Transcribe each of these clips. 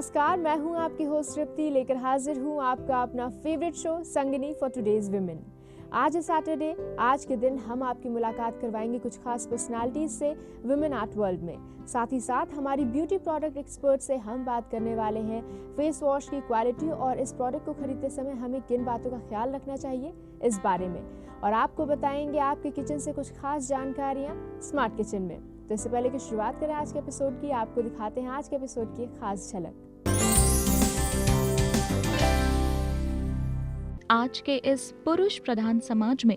नमस्कार, मैं हूं आपकी होस्ट तृप्ति, लेकर हाजिर हूं आपका अपना favourite show Sangini for today's women. आज है सैटरडे। आज के दिन हम आपकी मुलाकात करवाएंगे कुछ खास पर्सनालिटीज से वुमेन आर्ट वर्ल्ड में। साथ ही साथ हमारी ब्यूटी प्रोडक्ट एक्सपर्ट से हम बात करने वाले हैं फेस वॉश की क्वालिटी और इस प्रोडक्ट को खरीदते समय हमें किन बातों का ख्याल रखना चाहिए इस बारे में, और आपको बताएंगे आपके किचन से कुछ खास जानकारियाँ स्मार्ट किचन में। तो इससे पहले कि शुरुआत करें आज के एपिसोड की, आपको दिखाते हैं आज के एपिसोड की खास झलक। आज के इस पुरुष प्रधान समाज में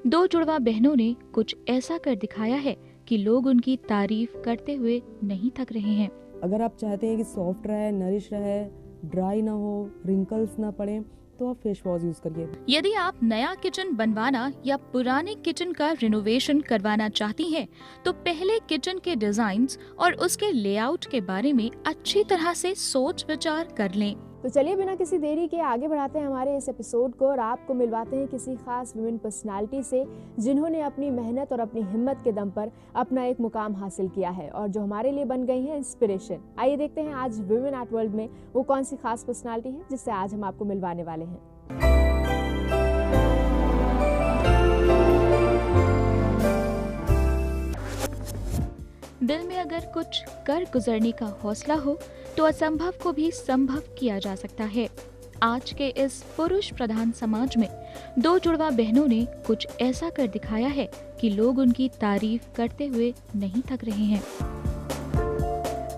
दो जुड़वा बहनों ने कुछ ऐसा कर दिखाया है कि लोग उनकी तारीफ करते हुए नहीं थक रहे हैं। अगर आप चाहते हैं कि सॉफ्ट रहे, नरिश रहे, ड्राई ना हो, रिंकल्स ना पड़े, तो आप फेस वॉश यूज करिए। यदि आप नया किचन बनवाना या पुराने किचन का रिनोवेशन करवाना चाहती हैं, तो पहले किचन के डिजाइन्स और उसके लेआउट के बारे में अच्छी तरह से सोच विचार कर लें। तो चलिए बिना किसी देरी के आगे बढ़ाते हैं हमारे इस एपिसोड को और आपको मिलवाते हैं किसी खास वुमेन पर्सनालिटी से जिन्होंने अपनी मेहनत और अपनी हिम्मत के दम पर अपना एक मुकाम हासिल किया है और जो हमारे लिए बन गई है इंस्पिरेशन। आइए देखते हैं आज वुमेन आर्ट वर्ल्ड में वो कौन सी खास पर्सनालिटी है जिससे आज हम आपको मिलवाने वाले हैं। दिल में अगर कुछ कर गुजरने का हौसला हो तो असंभव को भी संभव किया जा सकता है। आज के इस पुरुष प्रधान समाज में दो जुड़वा बहनों ने कुछ ऐसा कर दिखाया है कि लोग उनकी तारीफ करते हुए नहीं थक रहे हैं।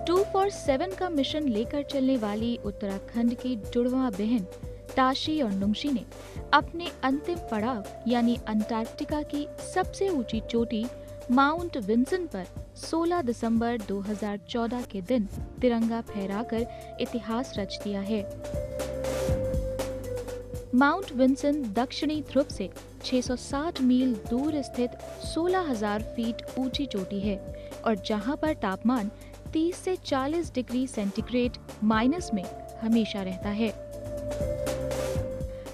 247 का मिशन लेकर चलने वाली उत्तराखंड की जुड़वा बहन ताशी और नुंगशी ने अपने अंतिम पड़ाव यानी अंटार्कटिका की सबसे ऊंची चोटी माउंट विंसन पर 16 दिसंबर 2014 के दिन तिरंगा फहराकर इतिहास रच दिया है। माउंट विंसन दक्षिणी ध्रुव से 660 मील दूर स्थित 16,000 फीट ऊंची चोटी है और जहां पर तापमान 30 से 40 डिग्री सेंटीग्रेड माइनस में हमेशा रहता है।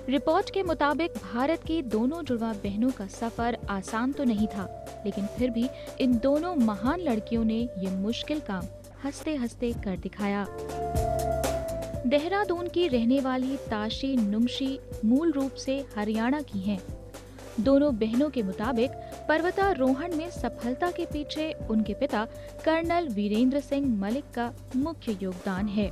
रिपोर्ट के मुताबिक भारत की दोनों जुड़वा बहनों का सफर आसान तो नहीं था, लेकिन फिर भी इन दोनों महान लड़कियों ने ये मुश्किल काम हंसते हंसते कर दिखाया। देहरादून की रहने वाली ताशी नुंगशी मूल रूप से हरियाणा की हैं। दोनों बहनों के मुताबिक पर्वतारोहण में सफलता के पीछे उनके पिता कर्नल वीरेंद्र सिंह मलिक का मुख्य योगदान है।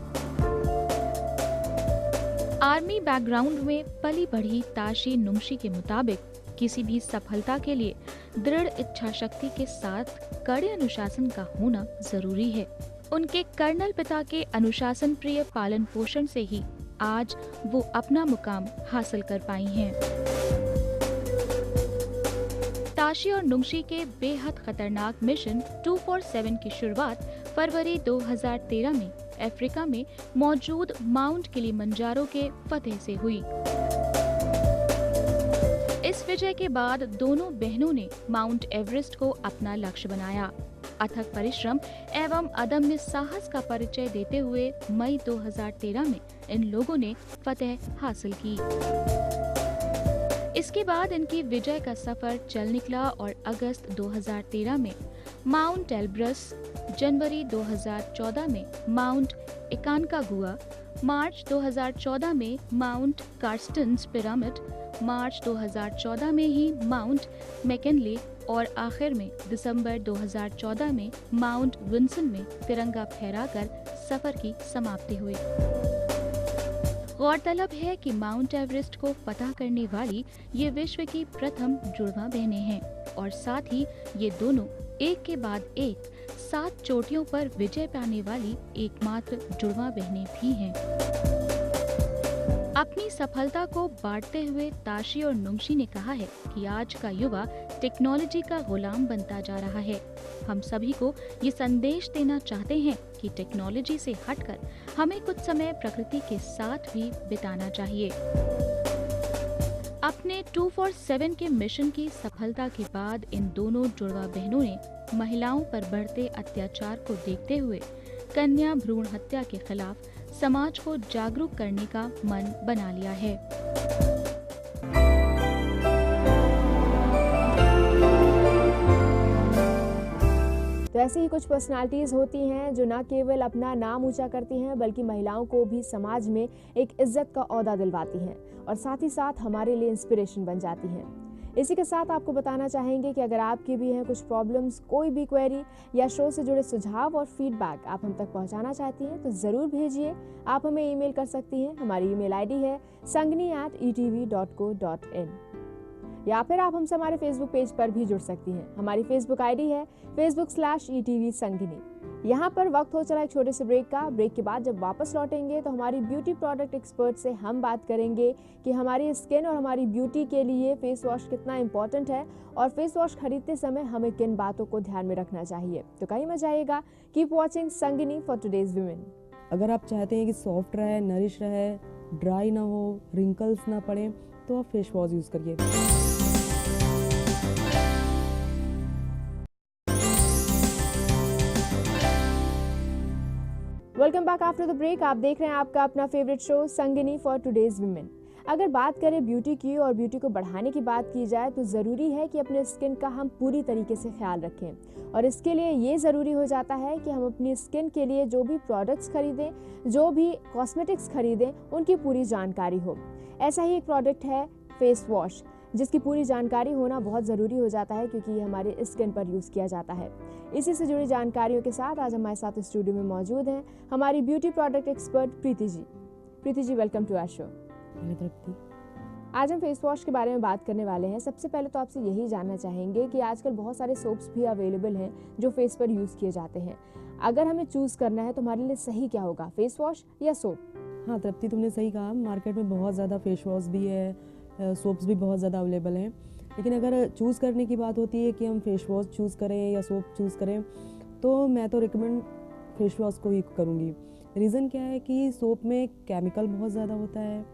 आर्मी बैकग्राउंड में पली बढ़ी ताशी नुंगशी के मुताबिक किसी भी सफलता के लिए दृढ़ इच्छा शक्ति के साथ कड़े अनुशासन का होना जरूरी है। उनके कर्नल पिता के अनुशासन प्रिय पालन पोषण से ही आज वो अपना मुकाम हासिल कर पाई हैं। ताशी और नुंगशी के बेहद खतरनाक मिशन 247 की शुरुआत फरवरी 2013 में अफ्रीका में मौजूद माउंट किलिमंजारो के फतेह से हुई। इस विजय के बाद दोनों बहनों ने माउंट एवरेस्ट को अपना लक्ष्य बनाया। अथक परिश्रम एवं अदम्य साहस का परिचय देते हुए मई 2013 में इन लोगों ने फतेह हासिल की। इसके बाद इनकी विजय का सफर चल निकला और अगस्त 2013 में माउंट एल्ब्रस, जनवरी 2014 में माउंट एकानकागुआ, मार्च 2014 में माउंट कार्स्टन्स पिरामिड, मार्च 2014 में ही माउंट मैकिनले और आखिर में दिसंबर 2014 में माउंट विंसन में तिरंगा फहराकर सफर की समाप्ति हुई। गौरतलब है कि माउंट एवरेस्ट को फतह करने वाली ये विश्व की प्रथम जुड़वा बहनें हैं और साथ ही ये दोनों एक के बाद एक 7 चोटियों पर विजय पाने वाली एकमात्र जुड़वा बहनें भी हैं। अपनी सफलता को बांटते हुए ताशी और नुंगशी ने कहा है कि आज का युवा टेक्नोलॉजी का गुलाम बनता जा रहा है। हम सभी को ये संदेश देना चाहते हैं कि टेक्नोलॉजी से हटकर हमें कुछ समय प्रकृति के साथ भी बिताना चाहिए। अपने 247 के मिशन की सफलता के बाद इन दोनों जुड़वा बहनों ने महिलाओं पर बढ़ते अत्याचार को देखते हुए कन्या भ्रूण हत्या के खिलाफ समाज को जागरूक करने का मन बना लिया है। तो ऐसे ही कुछ पर्सनालिटीज़ होती हैं जो न केवल अपना नाम ऊंचा करती हैं बल्कि महिलाओं को भी समाज में एक इज्जत का ओहदा दिलवाती हैं और साथ ही साथ हमारे लिए इंस्पिरेशन बन जाती हैं। इसी के साथ आपको बताना चाहेंगे कि अगर आपके भी हैं कुछ प्रॉब्लम्स, कोई भी क्वेरी या शो से जुड़े सुझाव और फीडबैक आप हम तक पहुंचाना चाहती हैं तो ज़रूर भेजिए। आप हमें ईमेल कर सकती हैं। हमारी ईमेल आईडी है sangini@etv.co.in या फिर आप हमसे हमारे फेसबुक पेज पर भी जुड़ सकती हैं। हमारी फेसबुक आईडी है facebook/etv संगिनी। यहाँ पर वक्त हो चला एक छोटे से ब्रेक का। ब्रेक के बाद जब वापस लौटेंगे तो हमारी ब्यूटी प्रोडक्ट एक्सपर्ट से हम बात करेंगे कि हमारी स्किन और हमारी ब्यूटी के लिए फेस वॉश कितना इम्पॉर्टेंट है और फेस वॉश खरीदते समय हमें किन बातों को ध्यान में रखना चाहिए। तो कहीं मत जाइएगा, keep watching Sangini for today's women. अगर आप चाहते हैं कि सॉफ्ट रहे, नरिश रहे, ड्राई ना हो, रिंकल्स ना पड़े, तो आप फेस वॉश यूज़ करिए। Welcome back after the break. आप देख रहे हैं आपका अपना favourite show Sangini for today's women. अगर बात करें ब्यूटी की और ब्यूटी को बढ़ाने की बात की जाए तो ज़रूरी है कि अपने स्किन का हम पूरी तरीके से ख्याल रखें और इसके लिए ये ज़रूरी हो जाता है कि हम अपनी स्किन के लिए जो भी प्रोडक्ट्स खरीदें, जो भी कॉस्मेटिक्स खरीदें, उनकी पूरी जानकारी हो। ऐसा ही एक प्रोडक्ट है फेस वॉश, जिसकी पूरी जानकारी होना बहुत ज़रूरी हो जाता है क्योंकि ये हमारे स्किन पर यूज़ किया जाता है। इसी से जुड़ी जानकारियों के साथ आज हमारे साथ स्टूडियो में मौजूद हैं हमारी beauty product expert Preeti ji. Preeti ji, welcome to our show. आज हम फेस वॉश के बारे में बात करने वाले हैं। सबसे पहले तो आपसे यही जानना चाहेंगे कि आजकल बहुत सारे सोप्स भी अवेलेबल हैं जो फेस पर यूज़ किए जाते हैं। अगर हमें चूज़ करना है तो हमारे लिए सही क्या होगा, फेस वॉश या सोप? हाँ तृप्ति, तुमने सही कहा। मार्केट में बहुत ज़्यादा फेस वॉश भी है, सोप्स भी बहुत ज़्यादा अवेलेबल हैं। लेकिन अगर चूज़ करने की बात होती है कि हम फेस वॉश चूज़ करें या सोप चूज़ करें, तो मैं तो रिकमेंड फेस वॉश को ही करूँगी। रीज़न क्या है कि सोप में केमिकल बहुत ज़्यादा होता है,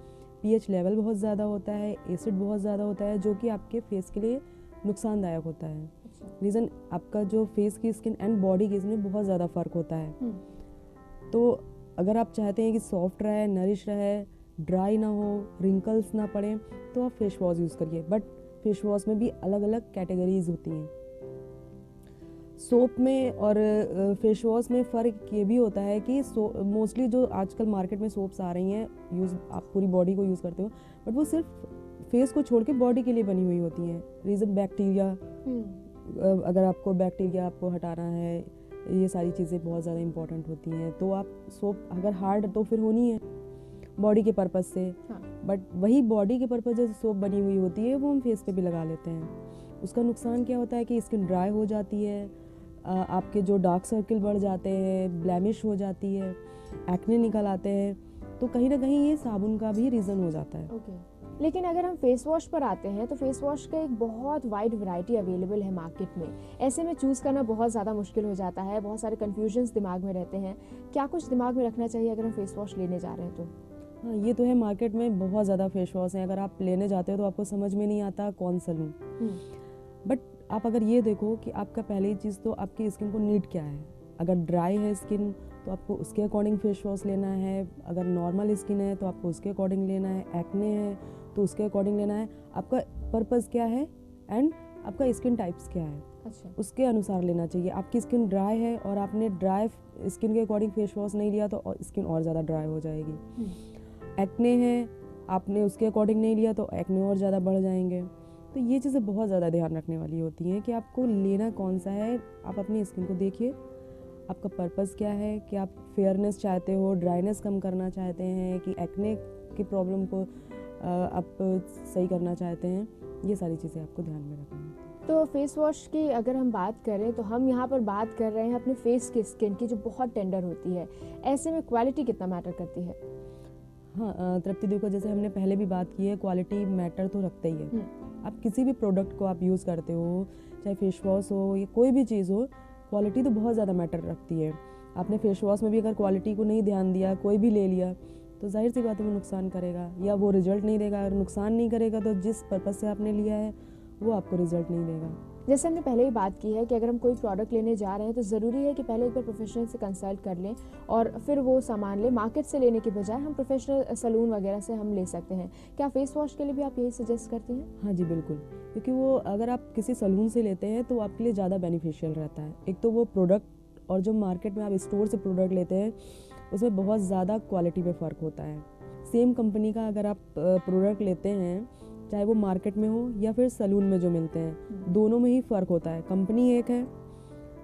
पीएच लेवल बहुत ज़्यादा होता है, एसिड बहुत ज़्यादा होता है, जो कि आपके फेस के लिए नुकसानदायक होता है। रीज़न आपका जो फेस की स्किन एंड बॉडी की इसमें बहुत ज़्यादा फ़र्क होता है। तो अगर आप चाहते हैं कि सॉफ्ट रहे, नरिश रहे, ड्राई ना हो, रिंकल्स ना पड़े, तो आप फेस वॉश यूज़ करिए। बट फेस वॉश में भी अलग अलग कैटेगरीज होती हैं। सोप में और फेस वॉश में फ़र्क ये भी होता है कि मोस्टली जो आजकल मार्केट में सोप्स आ रही हैं, यूज़ आप पूरी बॉडी को यूज़ करते हो, बट वो सिर्फ फेस को छोड़ के बॉडी के लिए बनी हुई होती हैं। रीज़न बैक्टीरिया, अगर आपको बैक्टीरिया आपको हटाना है, ये सारी चीज़ें बहुत ज़्यादा इंपॉर्टेंट होती हैं। तो आप सोप अगर हार्ड तो फिर होनी है बॉडी के पर्पज़ से, बट वही बॉडी के पर्पज़ से सोप बनी हुई होती है वो हम फेस पे भी लगा लेते हैं। उसका नुकसान क्या होता है कि स्किन ड्राई हो जाती है, आपके जो डार्क सर्किल बढ़ जाते हैं, ब्लैमिश हो जाती है, एक्ने निकल आते हैं। तो कहीं ना कहीं ये साबुन का भी रीज़न हो जाता है। लेकिन अगर हम फेस वॉश पर आते हैं तो फेस वॉश का एक बहुत वाइड वैरायटी अवेलेबल है मार्केट में। ऐसे में चूज़ करना बहुत ज़्यादा मुश्किल हो जाता है, बहुत सारे कन्फ्यूजन्स दिमाग में रहते हैं। क्या कुछ दिमाग में रखना चाहिए अगर हम फेस वॉश लेने जा रहे हैं तो? हाँ, ये तो है, मार्केट में बहुत ज़्यादा फेस वॉश हैं। अगर आप लेने जाते हो तो आपको समझ में नहीं आता कौन सा लूँ। बट आप अगर ये देखो कि आपका पहली चीज़ तो आपकी स्किन को नीड क्या है। अगर ड्राई है स्किन तो आपको उसके अकॉर्डिंग फेस वॉश लेना है, अगर नॉर्मल स्किन है तो आपको उसके अकॉर्डिंग लेना है, एक्ने है तो उसके अकॉर्डिंग लेना है। आपका पर्पज़ क्या है एंड आपका स्किन टाइप्स क्या है, उसके अनुसार लेना चाहिए। आपकी स्किन ड्राई है और आपने ड्राई स्किन के अकॉर्डिंग फेस वॉश नहीं लिया तो स्किन और ज़्यादा ड्राई हो जाएगी। एक्ने है, आपने उसके अकॉर्डिंग नहीं लिया तो एक्ने और ज़्यादा बढ़ जाएंगे। तो ये चीज़ें बहुत ज़्यादा ध्यान रखने वाली होती हैं कि आपको लेना कौन सा है। आप अपनी स्किन को देखिए, आपका पर्पज़ क्या है, कि आप फेयरनेस चाहते हो, ड्राइनेस कम करना चाहते हैं, कि एक्ने की प्रॉब्लम को आप सही करना चाहते हैं। ये सारी चीज़ें आपको ध्यान में रखनी है। तो फेस वॉश की अगर हम बात करें तो हम यहाँ पर बात कर रहे हैं अपने फेस की स्किन की जो बहुत टेंडर होती है। ऐसे में क्वालिटी कितना मैटर करती है? हाँ तृप्ति, देखो जैसे हमने पहले भी बात की है, क्वालिटी मैटर तो रखता ही है। आप किसी भी प्रोडक्ट को आप यूज़ करते हो, चाहे फेस वॉश हो या कोई भी चीज़ हो, क्वालिटी तो बहुत ज़्यादा मैटर रखती है। आपने फेस वॉश में भी अगर क्वालिटी को नहीं ध्यान दिया, कोई भी ले लिया, तो जाहिर सी बात है वो नुकसान करेगा या वो रिजल्ट नहीं देगा। अगर नुकसान नहीं करेगा तो जिस पर्पज़ से आपने लिया है वो आपको रिजल्ट नहीं देगा। जैसे हमने पहले ही बात की है कि अगर हम कोई प्रोडक्ट लेने जा रहे हैं तो ज़रूरी है कि पहले एक बार प्रोफेशनल से कंसल्ट कर लें और फिर वो सामान लें। मार्केट से लेने के बजाय हम प्रोफेशनल सैलून वगैरह से हम ले सकते हैं। क्या फेस वॉश के लिए भी आप यही सजेस्ट करती हैं? हाँ जी, बिल्कुल, क्योंकि वो अगर आप किसी सैलून से लेते हैं तो आपके लिए ज़्यादा बेनिफिशियल रहता है। एक तो वो प्रोडक्ट, और जो मार्केट में आप स्टोर से प्रोडक्ट लेते हैं उसमें बहुत ज़्यादा क्वालिटी में फ़र्क होता है। सेम कंपनी का अगर आप प्रोडक्ट लेते हैं, चाहे वो मार्केट में हो या फिर सैलून में जो मिलते हैं, दोनों में ही फ़र्क होता है। कंपनी एक है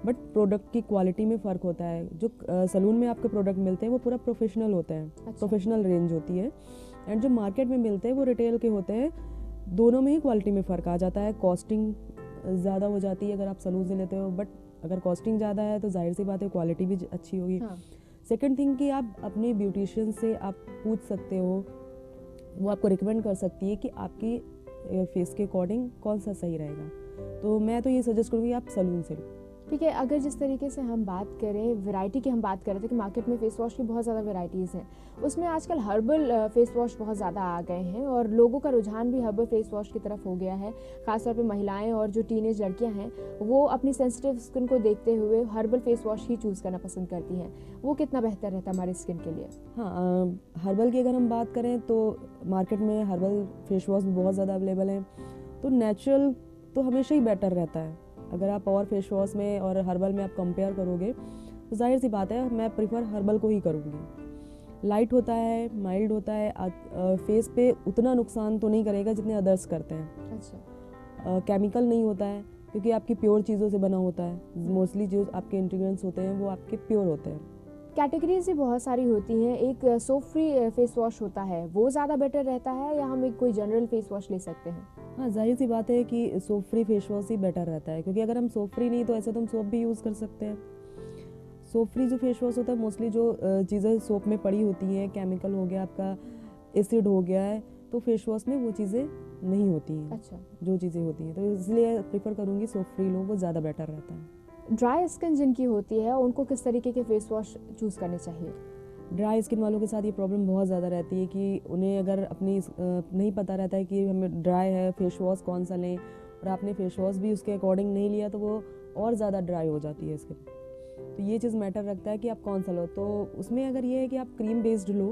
बट प्रोडक्ट की क्वालिटी में फ़र्क होता है। जो सैलून में आपके प्रोडक्ट मिलते हैं वो पूरा प्रोफेशनल होते हैं, प्रोफेशनल रेंज होती है, एंड जो मार्केट में मिलते हैं वो रिटेल के होते हैं। दोनों में ही क्वालिटी में फ़र्क आ जाता है। कॉस्टिंग ज़्यादा हो जाती है अगर आप सैलून से लेते हो, बट अगर कॉस्टिंग ज़्यादा है तो जाहिर सी बात है क्वालिटी भी अच्छी होगी। हाँ। सेकेंड थिंग कि आप अपने ब्यूटिशियन से आप पूछ सकते हो, वो आपको रिकमेंड कर सकती है कि आपकी फेस के अकॉर्डिंग कौन सा सही रहेगा। तो मैं तो ये सजेस्ट करूँगी आप सैलून से लो। ठीक है, अगर जिस तरीके से हम बात करें वैरायटी की, हम बात कर रहे थे कि मार्केट में फेस वॉश की बहुत ज़्यादा वैरायटीज़ हैं, उसमें आजकल हर्बल फेस वॉश बहुत ज़्यादा आ गए हैं और लोगों का रुझान भी हर्बल फेस वॉश की तरफ हो गया है। खासतौर पे महिलाएं और जो टीनेज लड़कियां हैं वो अपनी सेंसिटिव स्किन को देखते हुए हर्बल फेस वॉश ही चूज़ करना पसंद करती हैं। वो कितना बेहतर रहता है हमारी स्किन के लिए? हाँ, हर्बल की अगर हम बात करें तो मार्केट में हर्बल फेस वॉश बहुत ज़्यादा अवेलेबल हैं। तो नेचुरल तो हमेशा ही बेटर रहता है। अगर आप और फेस वॉश में और हर्बल में आप कंपेयर करोगे तो जाहिर सी बात है मैं प्रिफर हर्बल को ही करूँगी। लाइट होता है, माइल्ड होता है, फेस पे उतना नुकसान तो नहीं करेगा जितने अदर्स करते हैं। अच्छा। केमिकल नहीं होता है क्योंकि आपकी प्योर चीज़ों से बना होता है। मोस्टली जो आपके इंग्रेडिएंट्स होते हैं वो आपके प्योर होते हैं। कैटेगरीज भी बहुत सारी होती हैं। एक सोप फ्री फेस वॉश होता है, वो ज़्यादा बेटर रहता है या हम एक कोई जनरल फेस वॉश ले सकते हैं? हाँ, जाहिर सी बात है कि सोप फ्री फेस वॉश ही बेटर रहता है, क्योंकि अगर हम सोप फ्री नहीं तो ऐसे तो हम सोप भी यूज़ कर सकते हैं। सोप फ्री जो फेस वॉश होता है मोस्टली जो चीज़ें सोप में पड़ी होती हैं, केमिकल हो गया, आपका एसिड हो गया है, तो फेस वॉश में वो चीज़ें नहीं होती हैं। अच्छा। जो चीज़ें होती हैं, तो इसलिए प्रेफर करूँगी सोप फ्री लो, वो ज़्यादा बेटर रहता है। ड्राई स्किन जिनकी होती है उनको किस तरीके के फेस वॉश चूज़ करने चाहिए? ड्राई स्किन वालों के साथ ये प्रॉब्लम बहुत ज़्यादा रहती है कि उन्हें अगर अपनी नहीं पता रहता है कि हमें ड्राई है, फेस वॉश कौन सा लें, और आपने फेस वॉश भी उसके अकॉर्डिंग नहीं लिया तो वो और ज़्यादा ड्राई हो जाती है स्किन। तो ये चीज़ मैटर रखता है कि आप कौन सा लो। तो उसमें अगर ये है कि आप क्रीम बेस्ड लो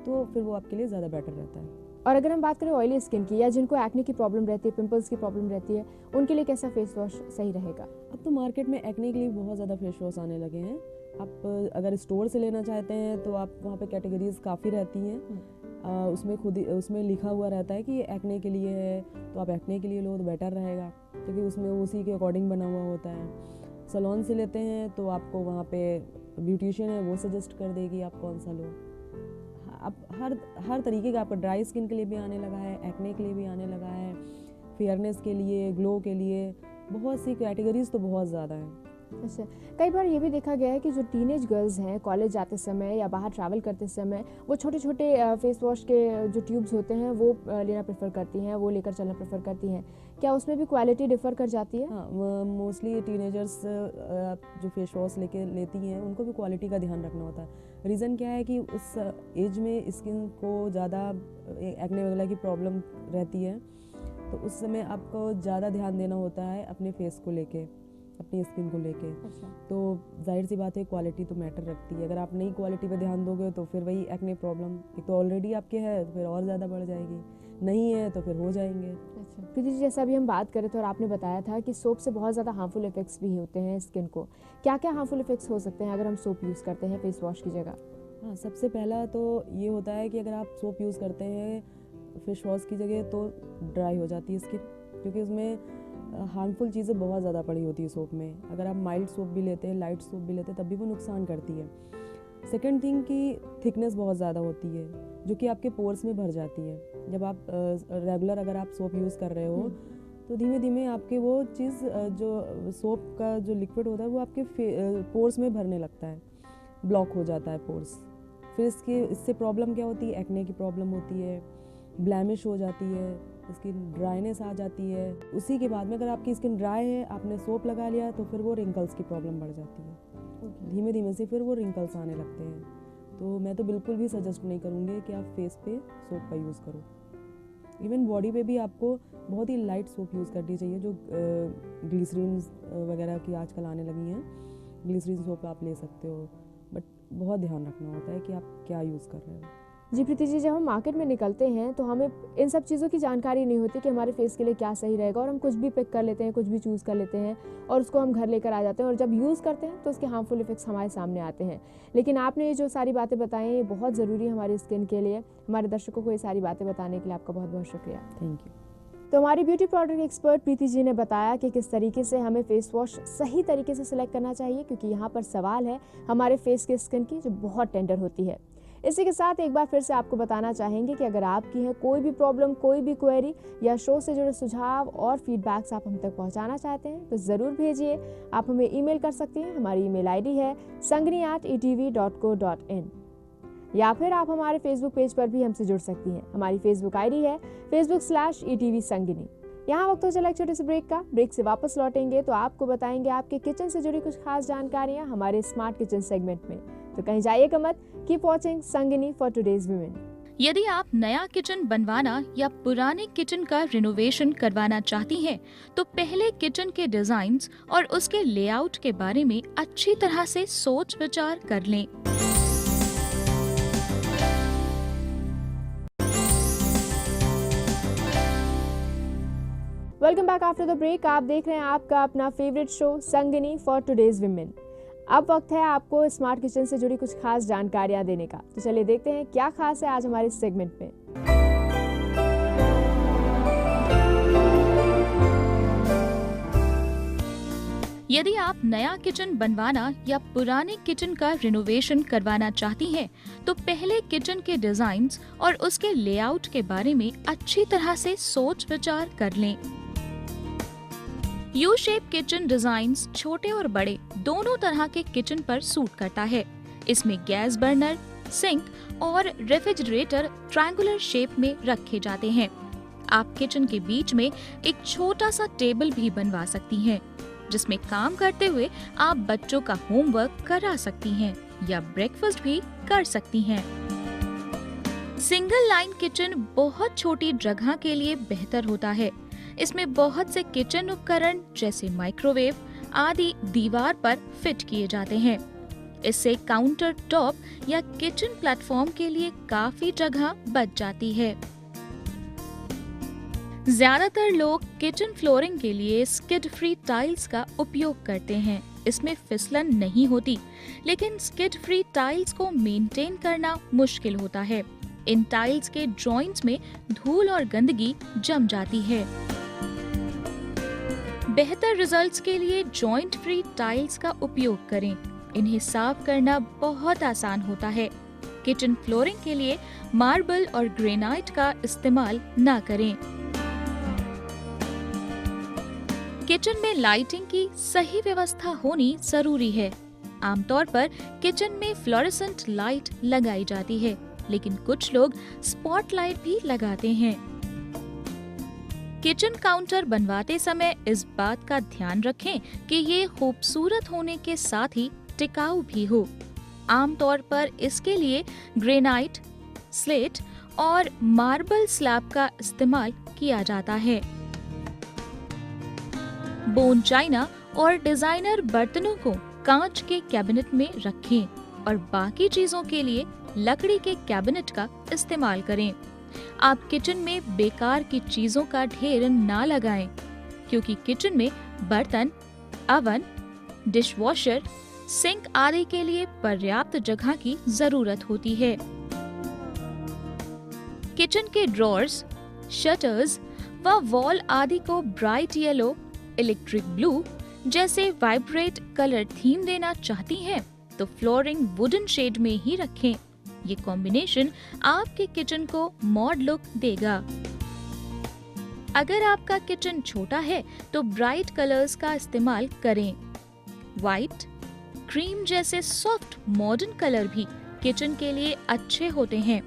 तो फिर वो आपके लिए ज़्यादा बेटर रहता है। और अगर हम बात करें ऑयली स्किन की या जिनको एक्ने की प्रॉब्लम रहती है, पिंपल्स की प्रॉब्लम रहती है, उनके लिए कैसा फेस वॉश सही रहेगा? अब तो मार्केट में एक्ने के लिए बहुत ज़्यादा फेस वॉश आने लगे हैं। आप अगर स्टोर से लेना चाहते हैं तो आप वहाँ पे कैटेगरीज काफ़ी रहती हैं। उसमें खुद उसमें लिखा हुआ रहता है कि एक्ने के लिए है, तो आप एक्ने के लिए लो तो बेटर रहेगा, क्योंकि उसमें उसी के अकॉर्डिंग बना हुआ होता है। सैलून से लेते हैं तो आपको वहाँ पे ब्यूटिशियन है, वो सजेस्ट कर देगी आप कौन सा लो। अब हर तरीके का आपका ड्राई स्किन के लिए भी आने लगा है, एक्ने के लिए भी आने लगा है, फेयरनेस के लिए, ग्लो के लिए, बहुत सी कैटेगरीज तो बहुत ज़्यादा हैं। अच्छा, कई बार ये भी देखा गया है कि जो टीनेज गर्ल्स हैं कॉलेज जाते समय या बाहर ट्रैवल करते समय वो छोटे छोटे फेस वॉश के जो ट्यूब्स होते हैं वो लेना प्रेफर करती हैं, वो लेकर चलना प्रेफर करती हैं। क्या उसमें भी क्वालिटी डिफर कर जाती है? हाँ, मोस्टली टीनेजर्स जो फेस वॉश लेती हैं उनको भी क्वालिटी का ध्यान रखना होता है। रीज़न क्या है कि उस एज में स्किन को ज़्यादा एक्ने वगैरह की प्रॉब्लम रहती है, तो उस समय आपको ज़्यादा ध्यान देना होता है अपने फेस को लेके, अपनी स्किन को लेके। अच्छा। तो जाहिर सी बात है क्वालिटी तो मैटर रखती है। अगर आप नई क्वालिटी पे ध्यान दोगे तो फिर वही एक्ने प्रॉब्लम एक तो ऑलरेडी आपके है तो फिर और ज़्यादा बढ़ जाएगी, नहीं है तो फिर हो जाएंगे। अच्छा प्रीति जी, जैसा अभी हम बात कर रहे थे और आपने बताया था कि सोप से बहुत ज़्यादा हार्मफुल इफेक्ट्स भी होते हैं स्किन को, क्या क्या हार्मफुल इफेक्ट्स हो सकते हैं अगर हम सोप यूज़ करते हैं फेस वॉश की जगह? हाँ, सबसे पहला तो ये होता है कि अगर आप सोप यूज़ करते हैं फेस वॉश की जगह तो ड्राई हो जाती है स्किन, क्योंकि उसमें हार्मफुल चीज़ें बहुत ज़्यादा पड़ी होती है सोप में। अगर आप माइल्ड सोप भी लेते हैं, लाइट सोप भी लेते हैं, तब भी वो नुकसान करती है। सेकेंड थिंग की थिकनेस बहुत ज़्यादा होती है जो कि आपके पोर्स में भर जाती है। जब आप रेगुलर अगर आप सोप यूज़ कर रहे हो तो धीमे धीमे आपके वो चीज़ जो सोप का जो लिक्विड होता है वो आपके पोर्स में भरने लगता है, ब्लॉक हो जाता है पोर्स। फिर इससे प्रॉब्लम क्या होती है, एक्ने की प्रॉब्लम होती है, ब्लैमिश हो जाती है, स्किन ड्राइनेस आ जाती है। उसी के बाद में अगर आपकी स्किन ड्राई है, आपने सोप लगा लिया तो फिर वो रिंकल्स की प्रॉब्लम बढ़ जाती है। धीमे धीमे से फिर वो रिंकल्स आने लगते हैं। तो मैं तो बिल्कुल भी सजेस्ट नहीं करूँगी कि आप फेस पे सोप का यूज़ करो। इवन बॉडी पे भी आपको बहुत ही लाइट सोप यूज़ करनी चाहिए, जो ग्लिसरीन वगैरह की आजकल आने लगी हैं, ग्लिसरीन सोप आप ले सकते हो, बट बहुत ध्यान रखना होता है कि आप क्या यूज़ कर रहे हो। जी प्रीति जी, जब हम मार्केट में निकलते हैं तो हमें इन सब चीज़ों की जानकारी नहीं होती कि हमारे फेस के लिए क्या सही रहेगा, और हम कुछ भी पिक कर लेते हैं, कुछ भी चूज़ कर लेते हैं और उसको हम घर लेकर आ जाते हैं, और जब यूज़ करते हैं तो उसके हार्मफुल इफेक्ट्स हमारे सामने आते हैं। लेकिन आपने ये जो सारी बातें बताई हैं ये बहुत ज़रूरी है हमारी स्किन के लिए। हमारे दर्शकों को ये सारी बातें बताने के लिए आपका बहुत बहुत शुक्रिया। Thank you. तो हमारी ब्यूटी प्रोडक्ट एक्सपर्ट प्रीति जी ने बताया कि किस तरीके से हमें फेस वॉश सही तरीके से सिलेक्ट करना चाहिए, क्योंकि यहाँ पर सवाल है हमारे फेस की स्किन की जो बहुत टेंडर होती है। इसी के साथ एक बार फिर से आपको बताना चाहेंगे कि अगर आपकी है कोई भी प्रॉब्लम, कोई भी क्वेरी या शो से जुड़े सुझाव और फीडबैक्स आप हम तक पहुंचाना चाहते हैं तो ज़रूर भेजिए। आप हमें ईमेल कर सकती हैं, हमारी ईमेल आईडी है sangani@etv.co.in, या फिर आप हमारे फेसबुक पेज पर भी हमसे जुड़ सकती हैं। हमारी फेसबुक आईडी है facebook/etv संगिनी। यहाँ वक्त हो चला एक छोटे से ब्रेक का। ब्रेक से वापस लौटेंगे तो आपको बताएंगे आपके किचन से जुड़ी कुछ खास जानकारियाँ हमारे स्मार्ट किचन सेगमेंट में। तो कहीं जाइएगा मत, keep watching Sangini for today's women. यदि आप नया किचन बनवाना या पुराने किचन का रिनोवेशन करवाना चाहती हैं, तो पहले किचन के डिजाइन्स और उसके लेआउट के बारे में अच्छी तरह से सोच विचार कर लें। Welcome back after the break. आप देख रहे हैं आपका अपना favourite show Sangini for today's women. अब वक्त है आपको स्मार्ट किचन से जुड़ी कुछ खास जानकारियां देने का। तो चलिए देखते हैं क्या खास है आज हमारे इस सेगमेंट में। यदि आप नया किचन बनवाना या पुराने किचन का रिनोवेशन करवाना चाहती हैं, तो पहले किचन के डिजाइन्स और उसके लेआउट के बारे में अच्छी तरह से सोच विचार कर लें। यू शेप किचन डिजाइन्स छोटे और बड़े दोनों तरह के किचन पर सूट करता है। इसमें गैस बर्नर, सिंक और रेफ्रिजरेटर ट्रायंगुलर शेप में रखे जाते हैं। आप किचन के बीच में एक छोटा सा टेबल भी बनवा सकती हैं, जिसमें काम करते हुए आप बच्चों का होमवर्क करा सकती हैं या ब्रेकफास्ट भी कर सकती हैं। सिंगल लाइन किचन बहुत छोटी जगह के लिए बेहतर होता है। इसमें बहुत से किचन उपकरण जैसे माइक्रोवेव आदि दीवार पर फिट किए जाते हैं। इससे काउंटर टॉप या किचन प्लेटफॉर्म के लिए काफी जगह बच जाती है। ज्यादातर लोग किचन फ्लोरिंग के लिए स्किड फ्री टाइल्स का उपयोग करते हैं। इसमें फिसलन नहीं होती, लेकिन स्किड फ्री टाइल्स को मेंटेन करना मुश्किल होता है। इन टाइल्स के जॉइंट्स में धूल और गंदगी जम जाती है। बेहतर रिजल्ट्स के लिए जॉइंट फ्री टाइल्स का उपयोग करें। इन्हें साफ करना बहुत आसान होता है। किचन फ्लोरिंग के लिए मार्बल और ग्रेनाइट का इस्तेमाल न करें। किचन में लाइटिंग की सही व्यवस्था होनी जरूरी है। आमतौर पर किचन में फ्लोरेसेंट लाइट लगाई जाती है, लेकिन कुछ लोग स्पॉटलाइट भी लगाते हैं। किचन काउंटर बनवाते समय इस बात का ध्यान रखें कि ये खूबसूरत होने के साथ ही टिकाऊ भी हो। आमतौर पर इसके लिए ग्रेनाइट, स्लेट और मार्बल स्लैब का इस्तेमाल किया जाता है। बोन चाइना और डिजाइनर बर्तनों को कांच के कैबिनेट में रखें और बाकी चीजों के लिए लकड़ी के कैबिनेट का इस्तेमाल करें। आप किचन में बेकार की चीजों का ढेर ना लगाएं, क्योंकि किचन में बर्तन, अवन, डिशवॉशर, सिंक आदि के लिए पर्याप्त जगह की जरूरत होती है। किचन के ड्रॉर्स, शटर्स व वॉल आदि को ब्राइट येलो, इलेक्ट्रिक ब्लू जैसे वाइब्रेट कलर थीम देना चाहती हैं, तो फ्लोरिंग वुडन शेड में ही रखें। ये कॉम्बिनेशन आपके किचन को मॉड लुक देगा। अगर आपका किचन छोटा है तो ब्राइट कलर्स का इस्तेमाल करें। व्हाइट, क्रीम जैसे सॉफ्ट मॉडर्न कलर भी किचन के लिए अच्छे होते हैं।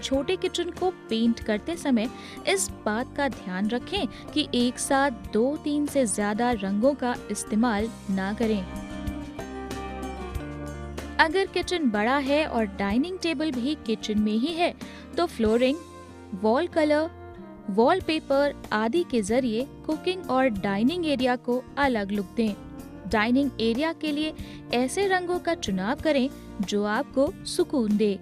छोटे किचन को पेंट करते समय इस बात का ध्यान रखें कि एक साथ 2-3 से ज्यादा रंगों का इस्तेमाल ना करें। अगर किचन बड़ा है और डाइनिंग टेबल भी किचन में ही है, तो फ्लोरिंग, वॉल कलर, वॉलपेपर आदि के जरिए कुकिंग और डाइनिंग एरिया को अलग लुक दें। डाइनिंग एरिया के लिए ऐसे रंगों का चुनाव करें जो आपको सुकून दे।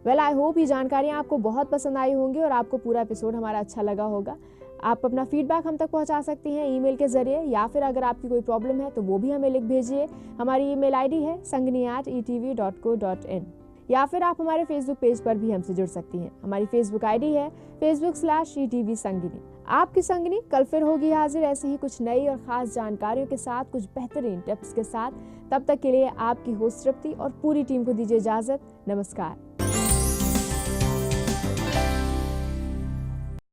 वेल आई होप ये जानकारियाँ आपको बहुत पसंद आई होंगी और आपको पूरा एपिसोड हमारा अच्छा लगा होगा। आप अपना फीडबैक हम तक पहुंचा सकती हैं ईमेल के जरिए, या फिर अगर आपकी कोई प्रॉब्लम है तो वो भी हमें लिख भेजिए। हमारी ईमेल आईडी है sangini@etv.co.in, या फिर आप हमारे फेसबुक पेज पर भी हमसे जुड़ सकती हैं। हमारी फेसबुक आईडी है facebook/etv संगिनी। आपकी संगिनी कल फिर होगी हाजिर ऐसी ही कुछ नई और खास जानकारियों के साथ, कुछ बेहतरीन टिप्स के साथ। तब तक के लिए आपकी होस्ट तृप्ति और पूरी टीम को दीजिए इजाजत। नमस्कार।